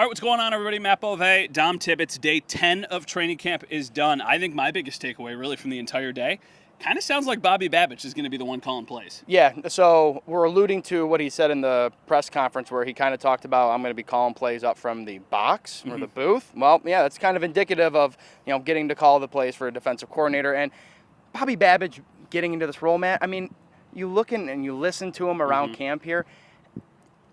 All right, what's going on, everybody? Matt Bove, Dom Tibbetts. Day 10 of training camp is done. I think my biggest takeaway, really, from the entire day, kind of sounds like Bobby Babich is going to be the one calling plays. Yeah, so we're alluding to what he said in the press conference where he kind of talked about, I'm going to be calling plays up from the box or the booth. Well, yeah, that's kind of indicative of, getting to call the plays for a defensive coordinator. And Bobby Babich getting into this role, Matt, I mean, you look in and you listen to him around camp here,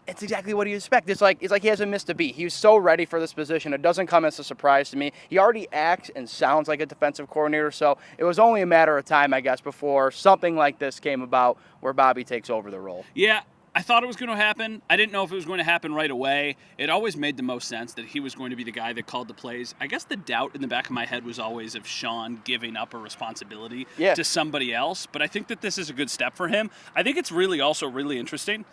it's exactly what you expect. It's like he hasn't missed a beat. He was so ready for this position. It doesn't come as a surprise to me. He already acts and sounds like a defensive coordinator, so it was only a matter of time, I guess, before something like this came about where Bobby takes over the role. Yeah, I thought it was going to happen. I didn't know if it was going to happen right away. It always made the most sense that he was going to be the guy that called the plays. I guess the doubt in the back of my head was always of Sean giving up a responsibility to somebody else, but I think that this is a good step for him. I think it's really also really interesting.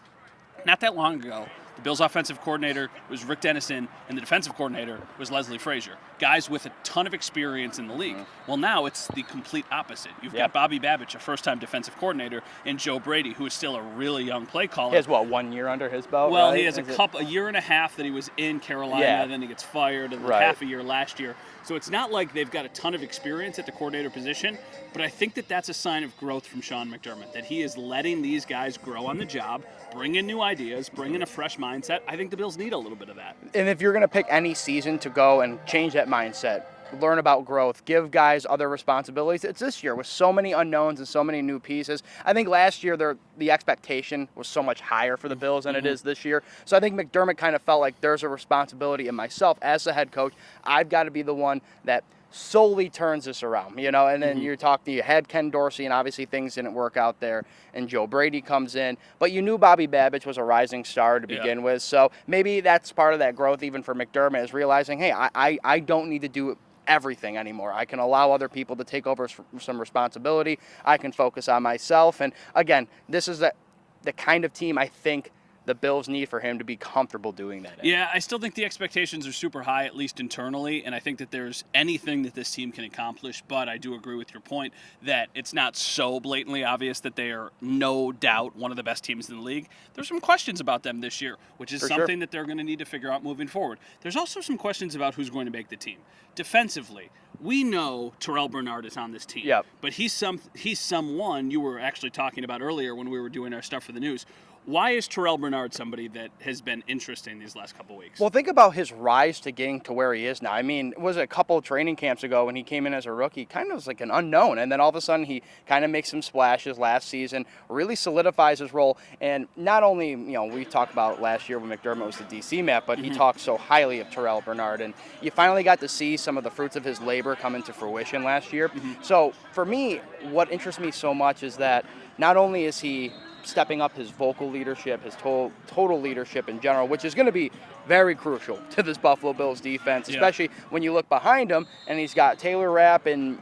Not that long ago, the Bills' offensive coordinator was Rick Dennison, and the defensive coordinator was Leslie Frazier. Guys with a ton of experience in the league. Well, now it's the complete opposite. You've got Bobby Babich, a first-time defensive coordinator, and Joe Brady, who is still a really young play caller. He has, 1 year under his belt? Well, right? he has a year and a half that he was in Carolina, then he gets fired, and half a year last year. So it's not like they've got a ton of experience at the coordinator position, but I think that that's a sign of growth from Sean McDermott, that he is letting these guys grow on the job, bring in new ideas, bring in a fresh mindset. I think the Bills need a little bit of that. And if you're going to pick any season to go and change that mindset, learn about growth, give guys other responsibilities, it's this year with so many unknowns and so many new pieces. I think last year the expectation was so much higher for the Bills than it is this year. So I think McDermott kind of felt like there's a responsibility in myself as the head coach. I've got to be the one that solely turns this around, and then you're talking, you had Ken Dorsey, and obviously things didn't work out there, and Joe Brady comes in, but you knew Bobby Babich was a rising star to begin with, so maybe that's part of that growth even for McDermott, is realizing, hey, I don't need to do everything anymore. I can allow other people to take over some responsibility. I can focus on myself, and again, this is the kind of team I think the Bills need for him to be comfortable doing that. Yeah, I still think the expectations are super high, at least internally, and I think that there's anything that this team can accomplish, but I do agree with your point that it's not so blatantly obvious that they are no doubt one of the best teams in the league. There's some questions about them this year, which is something that they're going to need to figure out moving forward. There's also some questions about who's going to make the team. Defensively, we know Terrell Bernard is on this team, but he's someone you were actually talking about earlier when we were doing our stuff for the news. Why is Terrell Bernard somebody that has been interesting these last couple weeks? Well, think about his rise to getting to where he is now. I mean, was it a couple of training camps ago when he came in as a rookie, kind of was like an unknown, and then all of a sudden he kind of makes some splashes last season, really solidifies his role, and not only, we talked about last year when McDermott was the DC Matt, but he talked so highly of Terrell Bernard, and you finally got to see some of the fruits of his labor come into fruition last year. So for me, what interests me so much is that not only is he stepping up his vocal leadership, his total leadership in general, which is going to be very crucial to this Buffalo Bills defense, especially when you look behind him and he's got Taylor Rapp and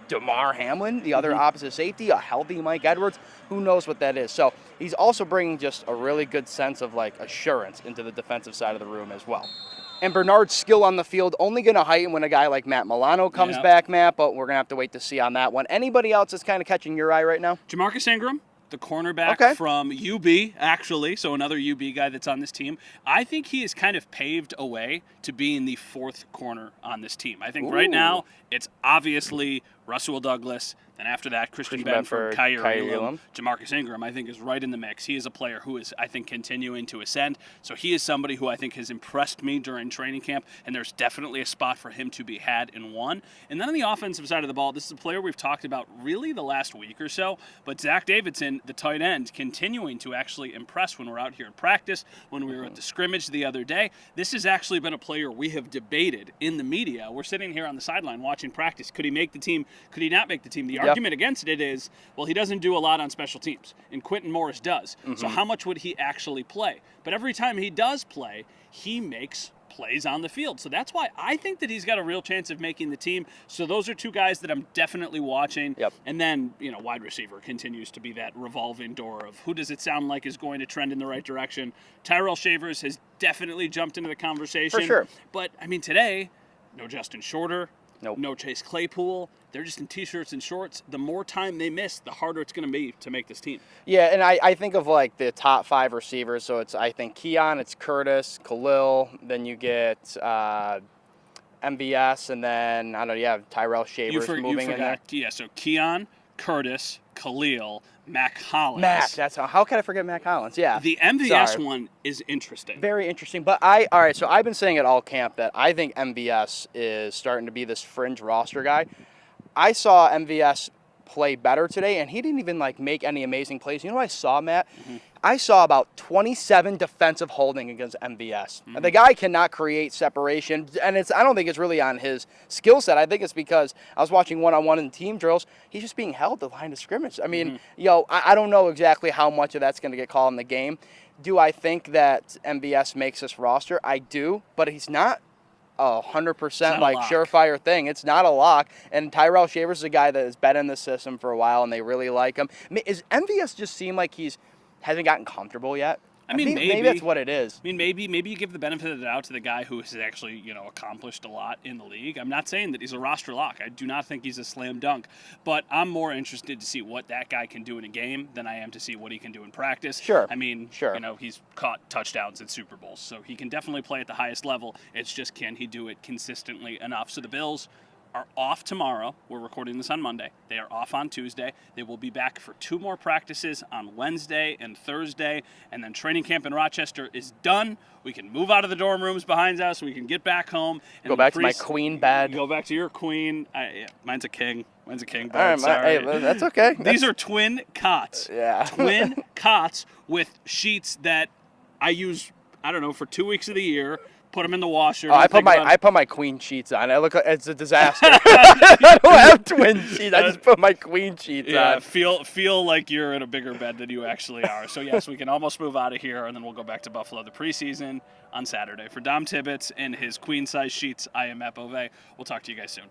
Damar Hamlin, the other opposite safety, a healthy Mike Edwards. Who knows what that is? So he's also bringing just a really good sense of assurance into the defensive side of the room as well. And Bernard's skill on the field only going to heighten when a guy like Matt Milano comes back, Matt, but we're going to have to wait to see on that one. Anybody else that's kind of catching your eye right now? Jamarcus Ingram, the cornerback from UB, actually, so another UB guy that's on this team. I think he has kind of paved a way to being the fourth corner on this team. I think right now it's obviously Russell Douglas, then after that, Christian Benford, Kyer Elam, Jamarcus Ingram, I think, is right in the mix. He is a player who is, I think, continuing to ascend. So he is somebody who I think has impressed me during training camp, and there's definitely a spot for him to be had and won. And then on the offensive side of the ball, this is a player we've talked about really the last week or so, but Zach Davidson, the tight end, continuing to actually impress when we're out here in practice, when we were at the scrimmage the other day. This has actually been a player we have debated in the media. We're sitting here on the sideline watching practice. Could he make the team? Could he not make the team? The argument against it is, well, he doesn't do a lot on special teams, and Quentin Morris does. So how much would he actually play? But every time he does play, he makes plays on the field. So that's why I think that he's got a real chance of making the team. So those are two guys that I'm definitely watching. And then, wide receiver continues to be that revolving door of who does it sound like is going to trend in the right direction. Tyrell Shavers has definitely jumped into the conversation. For sure. But, I mean, today, no Justin Shorter, Nope. No Chase Claypool. They're just in T-shirts and shorts. The more time they miss, the harder it's going to be to make this team. Yeah, and I think of like the top 5 receivers. So I think Keon, it's Curtis, Khalil. Then you get MVS, and then I don't know. You have Tyrell Shavers moving in there. Yeah, so Keon, Curtis, Khalil, Mac Hollins. Mac, how can I forget Mac Hollins? Yeah. The MVS one is interesting. Very interesting. But all right, so I've been saying at all camp that I think MVS is starting to be this fringe roster guy. I saw MVS play better today, and he didn't even like make any amazing plays. You know what I saw, Matt? Mm-hmm. I saw about 27 defensive holding against MVS. Mm-hmm. The guy cannot create separation, and I don't think it's really on his skill set. I think it's because I was watching one-on-one in team drills. He's just being held to the line of scrimmage. I mean, I don't know exactly how much of that's going to get called in the game. Do I think that MVS makes this roster? I do, but he's not 100% like surefire thing. It's not a lock. And Tyrell Shavers is a guy that has been in the system for a while, and they really like him. Is MVS just seem like hasn't gotten comfortable yet? I mean, maybe that's what it is. I mean, maybe you give the benefit of the doubt to the guy who has actually, accomplished a lot in the league. I'm not saying that he's a roster lock. I do not think he's a slam dunk. But I'm more interested to see what that guy can do in a game than I am to see what he can do in practice. Sure. I mean, sure. He's caught touchdowns at Super Bowls, so he can definitely play at the highest level. It's just, can he do it consistently enough? So the Bills are off tomorrow. We're recording this on Monday. They are off on Tuesday. They will be back for 2 more practices on Wednesday and Thursday, and then training camp in Rochester is done. We can move out of the dorm rooms behind us. We can get back home. And go back to my queen bed. Go back to your queen. Mine's a king. Mine's a king bed. All right, sorry. Hey, that's okay. These are twin cots. Yeah. Twin cots with sheets that I use, for 2 weeks of the year. Put them in the washer. Oh, I put my queen sheets on. It's a disaster. I don't have twin sheets. I just put my queen sheets on. Feel like you're in a bigger bed than you actually are. So yes, we can almost move out of here, and then we'll go back to Buffalo the preseason on Saturday. For Dom Tibbetts and his queen size sheets, I am Matt Beauvais. We'll talk to you guys soon.